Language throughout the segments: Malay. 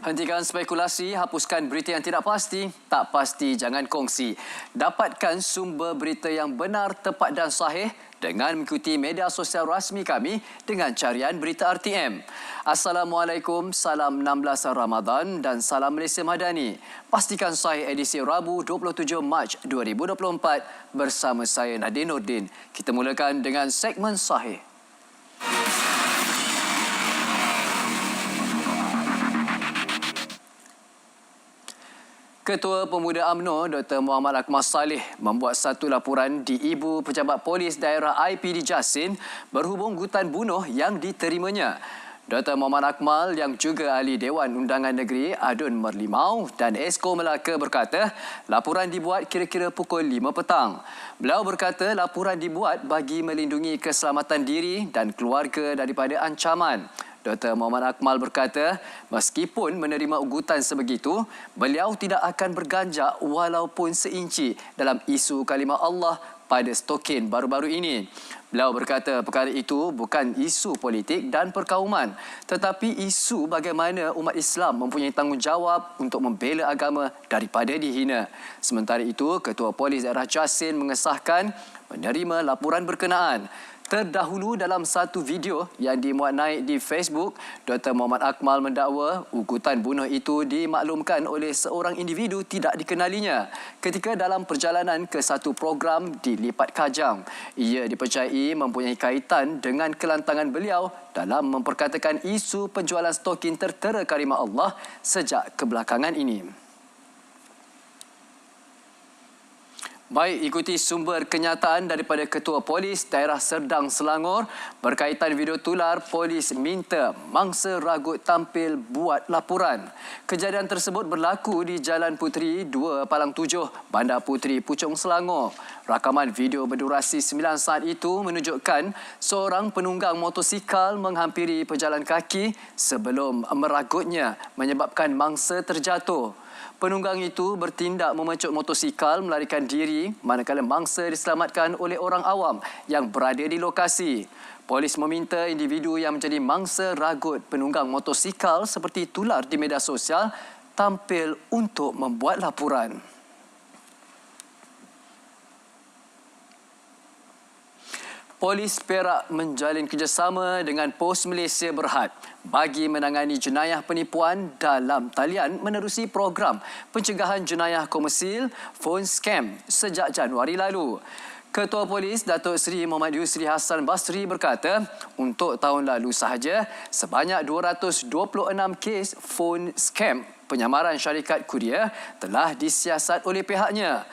Hentikan spekulasi, hapuskan berita yang tidak pasti, tak pasti jangan kongsi. Dapatkan sumber berita yang benar, tepat dan sahih dengan mengikuti media sosial rasmi kami dengan carian berita RTM. Assalamualaikum, salam 16 Ramadan dan salam Malaysia Madani. Pastikan sahih edisi Rabu 27 Mac 2024 bersama saya Nadine Nordin. Kita mulakan dengan segmen sahih. Ketua Pemuda UMNO Dr. Muhammad Akmal Saleh membuat satu laporan di Ibu Pejabat Polis Daerah IPD Jasin berhubung gutan bunuh yang diterimanya. Dr. Muhammad Akmal yang juga ahli Dewan Undangan Negeri Adun Merlimau dan Esko Melaka berkata laporan dibuat kira-kira pukul 5 petang. Beliau berkata laporan dibuat bagi melindungi keselamatan diri dan keluarga daripada ancaman. Dr. Muhammad Akmal berkata, meskipun menerima ugutan sebegitu, beliau tidak akan berganjak walaupun seinci dalam isu kalimah Allah pada stokin baru-baru ini. Beliau berkata perkara itu bukan isu politik dan perkauman, tetapi isu bagaimana umat Islam mempunyai tanggungjawab untuk membela agama daripada dihina. Sementara itu, Ketua Polis Daerah Jasin mengesahkan menerima laporan berkenaan. Terdahulu dalam satu video yang dimuat naik di Facebook, Dr. Muhammad Akmal mendakwa ugutan bunuh itu dimaklumkan oleh seorang individu tidak dikenalinya ketika dalam perjalanan ke satu program di Lipat Kajang. Ia dipercayai mempunyai kaitan dengan kelantangan beliau dalam memperkatakan isu penjualan stokin tertera kalimah Allah sejak kebelakangan ini. Baik, ikuti sumber kenyataan daripada Ketua Polis Daerah Serdang Selangor berkaitan video tular polis minta mangsa ragut tampil buat laporan. Kejadian tersebut berlaku di Jalan Puteri 2 Palang 7, Bandar Puteri, Puchong, Selangor. Rakaman video berdurasi 9 saat itu menunjukkan seorang penunggang motosikal menghampiri pejalan kaki sebelum meragutnya menyebabkan mangsa terjatuh. Penunggang itu bertindak memecut motosikal melarikan diri manakala mangsa diselamatkan oleh orang awam yang berada di lokasi. Polis meminta individu yang menjadi mangsa ragut penunggang motosikal seperti tular di media sosial tampil untuk membuat laporan. Polis Perak menjalin kerjasama dengan Pos Malaysia Berhad bagi menangani jenayah penipuan dalam talian menerusi program pencegahan jenayah komersil phone scam sejak Januari lalu. Ketua Polis Datuk Seri Muhammad Yusri Hassan Basri berkata, untuk tahun lalu sahaja sebanyak 226 kes phone scam penyamaran syarikat kurier telah disiasat oleh pihaknya.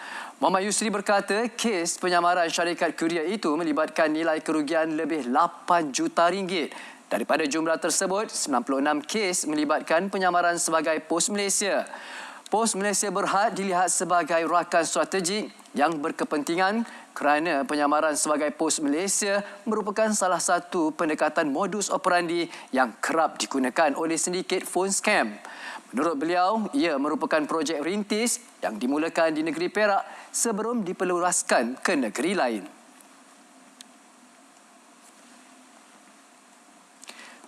Muhammad Yusri berkata kes penyamaran syarikat kurier itu melibatkan nilai kerugian lebih 8 juta ringgit. Daripada jumlah tersebut, 96 kes melibatkan penyamaran sebagai Pos Malaysia. Pos Malaysia Berhad dilihat sebagai rakan strategik yang berkepentingan kerana penyamaran sebagai Pos Malaysia merupakan salah satu pendekatan modus operandi yang kerap digunakan oleh sindiket phone scam. Menurut beliau, ia merupakan projek rintis yang dimulakan di negeri Perak sebelum dipeluaskan ke negeri lain.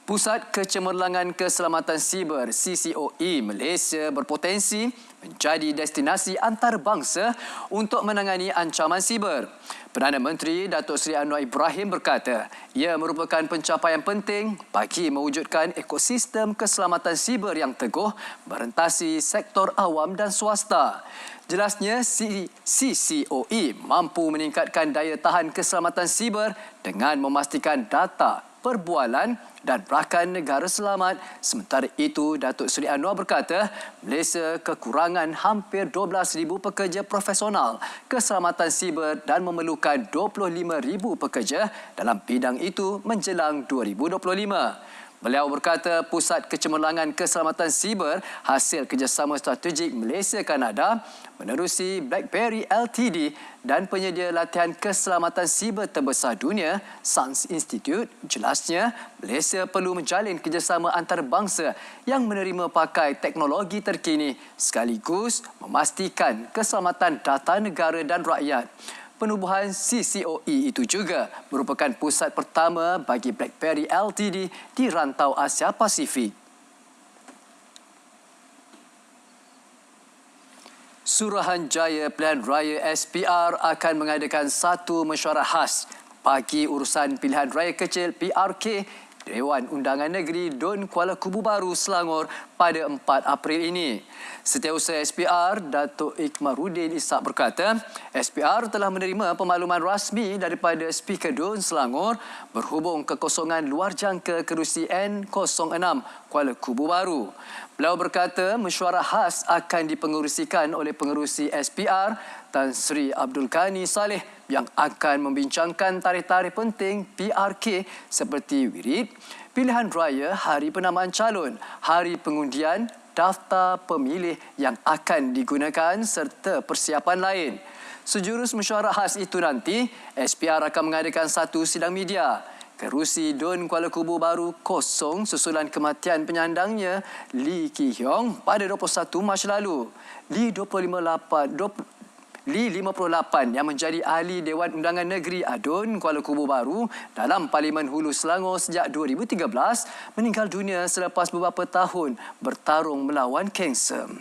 Pusat Kecemerlangan Keselamatan Siber CCOE Malaysia berpotensi menjadi destinasi antarabangsa untuk menangani ancaman siber. Perdana Menteri Datuk Seri Anwar Ibrahim berkata, ia merupakan pencapaian penting bagi mewujudkan ekosistem keselamatan siber yang teguh merentasi sektor awam dan swasta. Jelasnya, CCOE mampu meningkatkan daya tahan keselamatan siber dengan memastikan data, perbualan dan rakan negara selamat. Sementara itu, Datuk Seri Anwar berkata, Malaysia kekurangan hampir 12,000 pekerja profesional keselamatan siber dan memerlukan 25,000 pekerja dalam bidang itu menjelang 2025. Beliau berkata Pusat Kecemerlangan Keselamatan Siber hasil kerjasama strategik Malaysia-Kanada menerusi BlackBerry Ltd dan penyedia latihan keselamatan siber terbesar dunia, SANS Institute. Jelasnya, Malaysia perlu menjalin kerjasama antarabangsa yang menerima pakai teknologi terkini sekaligus memastikan keselamatan data negara dan rakyat. Penubuhan CCOE itu juga merupakan pusat pertama bagi BlackBerry Ltd di rantau Asia Pasifik. Suruhanjaya Pilihan Raya SPR akan mengadakan satu mesyuarat khas bagi urusan pilihan raya kecil PRK Dewan Undangan Negeri Dun Kuala Kubu Baru, Selangor pada 4 April ini. Setiausaha SPR, Datuk Ikmaruddin Ishak berkata, SPR telah menerima pemakluman rasmi daripada Speaker Dun Selangor berhubung kekosongan luar jangka kerusi N06 Kuala Kubu Baru. Beliau berkata mesyuarat khas akan dipengerusikan oleh pengerusi SPR Tan Sri Abdul Ghani Saleh yang akan membincangkan tarikh-tarikh penting PRK seperti wirid, pilihan raya, hari penamaan calon, hari pengundian, daftar pemilih yang akan digunakan serta persiapan lain. Sejurus mesyuarat khas itu nanti, SPR akan mengadakan satu sidang media. Kerusi Dun Kuala Kubu Baru kosong susulan kematian penyandangnya Lee Ki Hyong pada 21 Mac lalu. Lee 58 yang menjadi ahli Dewan Undangan Negeri Adun Kuala Kubu Baru dalam Parlimen Hulu Selangor sejak 2013 meninggal dunia selepas beberapa tahun bertarung melawan kanser.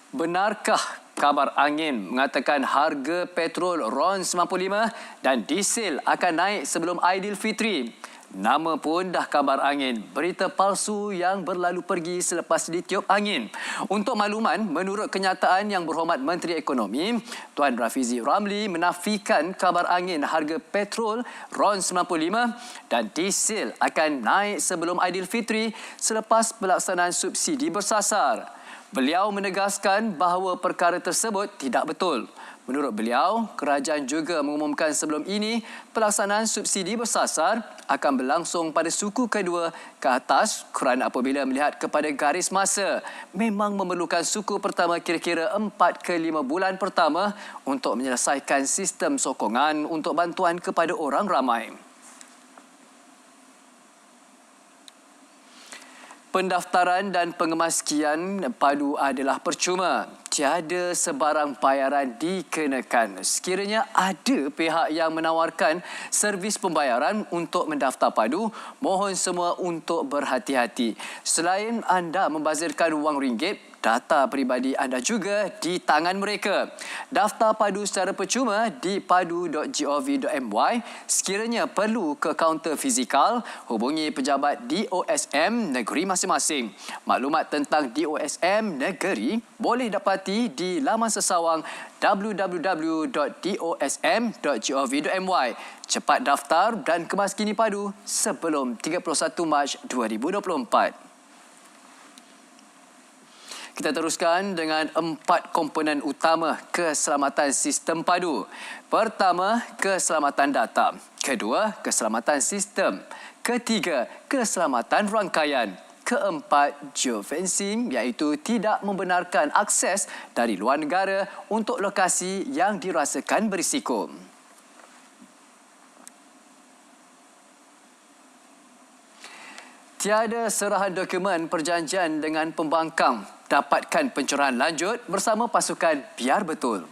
Benarkah kabar angin mengatakan harga petrol RON 95 dan diesel akan naik sebelum Aidilfitri? Nama pun dah kabar angin, berita palsu yang berlalu pergi selepas ditiup angin. Untuk makluman, menurut kenyataan Yang Berhormat Menteri Ekonomi, Tuan Rafizi Ramli menafikan kabar angin harga petrol RON 95 dan diesel akan naik sebelum Aidilfitri selepas pelaksanaan subsidi bersasar. Beliau menegaskan bahawa perkara tersebut tidak betul. Menurut beliau, kerajaan juga mengumumkan sebelum ini pelaksanaan subsidi bersasar akan berlangsung pada suku kedua ke atas kerana apabila melihat kepada garis masa, memang memerlukan suku pertama kira-kira 4 ke 5 bulan pertama untuk menyelesaikan sistem sokongan untuk bantuan kepada orang ramai. Pendaftaran dan pengemaskian padu adalah percuma. Tiada sebarang bayaran dikenakan. Sekiranya ada pihak yang menawarkan servis pembayaran untuk mendaftar padu, mohon semua untuk berhati-hati. Selain anda membazirkan wang ringgit, data peribadi anda juga di tangan mereka. Daftar padu secara percuma di padu.gov.my. Sekiranya perlu ke kaunter fizikal, hubungi pejabat DOSM negeri masing-masing. Maklumat tentang DOSM negeri boleh dapati di laman sesawang www.dosm.gov.my. Cepat daftar dan kemaskini padu sebelum 31 Mac 2024. Kita teruskan dengan 4 komponen utama keselamatan sistem padu. Pertama, keselamatan data. Kedua, keselamatan sistem. Ketiga, keselamatan rangkaian. Keempat, geofencing iaitu tidak membenarkan akses dari luar negara untuk lokasi yang dirasakan berisiko. Tiada serahan dokumen perjanjian dengan pembangkang. Dapatkan pencerahan lanjut bersama pasukan Biar Betul.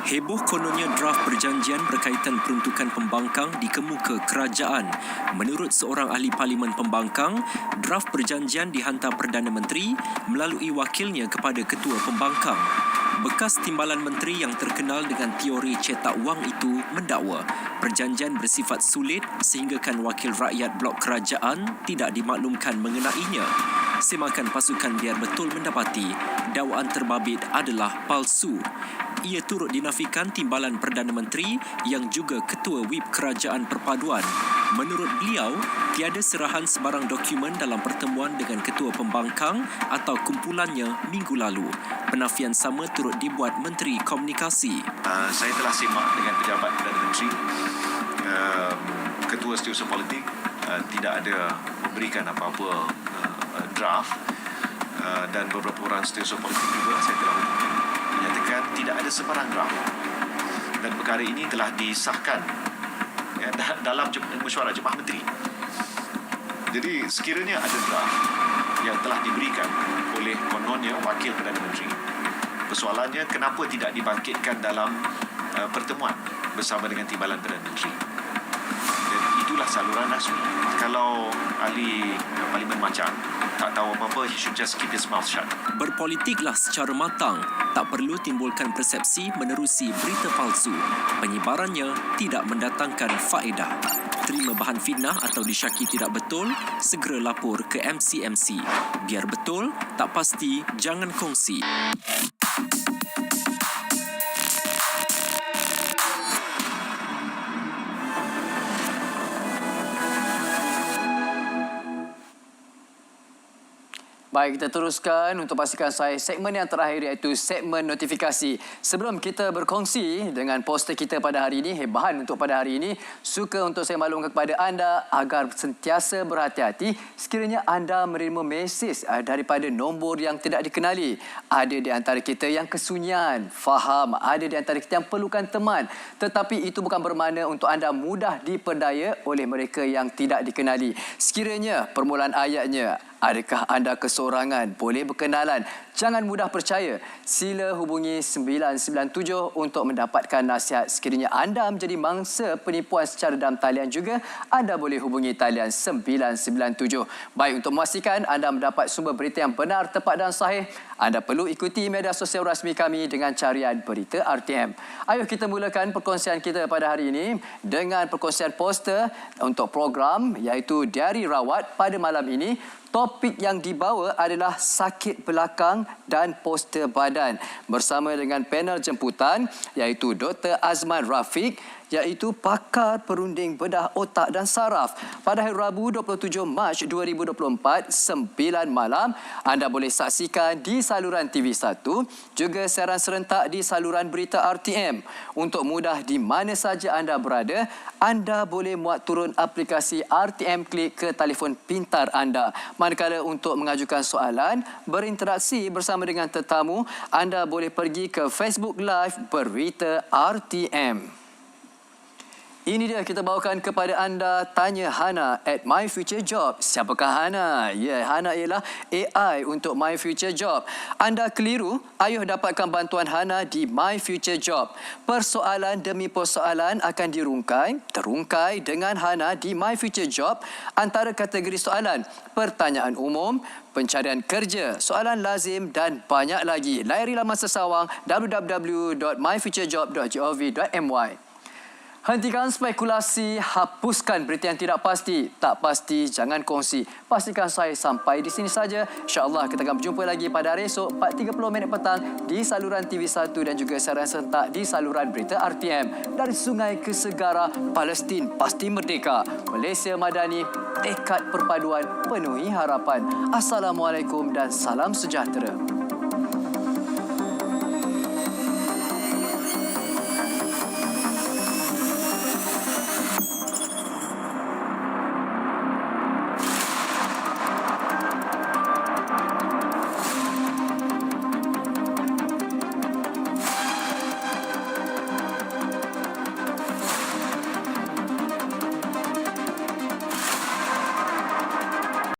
Heboh kononnya draft perjanjian berkaitan peruntukan pembangkang dikemuka kerajaan. Menurut seorang ahli Parlimen Pembangkang, draft perjanjian dihantar Perdana Menteri melalui wakilnya kepada Ketua Pembangkang. Bekas timbalan menteri yang terkenal dengan teori cetak wang itu mendakwa perjanjian bersifat sulit sehinggakan wakil rakyat blok kerajaan tidak dimaklumkan mengenainya. Semakan pasukan Biar Betul mendapati dakwaan terbabit adalah palsu. Ia turut dinafikan timbalan Perdana Menteri yang juga Ketua Whip Kerajaan Perpaduan. Menurut beliau, tiada serahan sebarang dokumen dalam pertemuan dengan Ketua Pembangkang atau kumpulannya minggu lalu. Penafian sama turut dibuat Menteri Komunikasi. Saya telah simak dengan pejabat Perdana Menteri, Ketua Setiausaha Politik tidak ada memberikan apa-apa draft dan beberapa orang Setiausaha Politik juga saya telah hubungi menyatakan tidak ada sebarang draft dan perkara ini telah disahkan dalam mesyuarat Jemaah Menteri. Jadi sekiranya ada draft yang telah diberikan oleh kononnya wakil Perdana Menteri, persoalannya kenapa tidak dibangkitkan dalam pertemuan bersama dengan timbalan Perdana Menteri. Dan itulah saluran rasmi. Kalau ahli parlimen macam tak tahu apa-apa, he should just keep his mouth shut. Berpolitiklah secara matang. Tak perlu timbulkan persepsi menerusi berita palsu. Penyebarannya tidak mendatangkan faedah. Terima bahan fitnah atau disyaki tidak betul, segera lapor ke MCMC. Biar betul, tak pasti, jangan kongsi. Baik, kita teruskan untuk pastikan saya segmen yang terakhir iaitu segmen notifikasi. Sebelum kita berkongsi dengan poster kita pada hari ini, bahan untuk pada hari ini, suka untuk saya maklumkan kepada anda agar sentiasa berhati-hati sekiranya anda menerima mesej daripada nombor yang tidak dikenali. Ada di antara kita yang kesunyian, faham, ada di antara kita yang perlukan teman. Tetapi itu bukan bermakna untuk anda mudah diperdaya oleh mereka yang tidak dikenali. Sekiranya permulaan ayatnya, adakah anda kesorangan? Boleh berkenalan. Jangan mudah percaya. Sila hubungi 997 untuk mendapatkan nasihat. Sekiranya anda menjadi mangsa penipuan secara dalam talian juga, anda boleh hubungi talian 997. Baik, untuk memastikan anda mendapat sumber berita yang benar, tepat dan sahih, anda perlu ikuti media sosial rasmi kami dengan carian Berita RTM. Ayuh kita mulakan perkongsian kita pada hari ini dengan perkongsian poster untuk program iaitu Diari Rawat pada malam ini. Topik yang dibawa adalah sakit belakang dan poster badan bersama dengan panel jemputan iaitu Dr. Azman Rafiq iaitu pakar perunding bedah otak dan saraf. Pada hari Rabu 27 Mac 2024, 9 malam, anda boleh saksikan di saluran TV1, juga siaran serentak di saluran Berita RTM. Untuk mudah di mana saja anda berada, anda boleh muat turun aplikasi RTM Klik ke telefon pintar anda. Manakala untuk mengajukan soalan, berinteraksi bersama dengan tetamu, anda boleh pergi ke Facebook Live Berita RTM. Ini dia kita bawakan kepada anda Tanya Hana at My Future Job. Siapakah Hana? Ya, Hana ialah AI untuk My Future Job. Anda keliru, ayuh dapatkan bantuan Hana di My Future Job. Persoalan demi persoalan akan terungkai dengan Hana di My Future Job. Antara kategori soalan, pertanyaan umum, pencarian kerja, soalan lazim dan banyak lagi. Layari laman sesawang www.myfuturejob.gov.my. Hentikan spekulasi, hapuskan berita yang tidak pasti. Tak pasti, jangan kongsi. Pastikan saya sampai di sini saja. InsyaAllah kita akan berjumpa lagi pada hari esok 4.30 petang di saluran TV1 dan juga siaran serentak di saluran Berita RTM. Dari sungai ke segara, Palestin pasti merdeka. Malaysia Madani, tekad perpaduan penuhi harapan. Assalamualaikum dan salam sejahtera.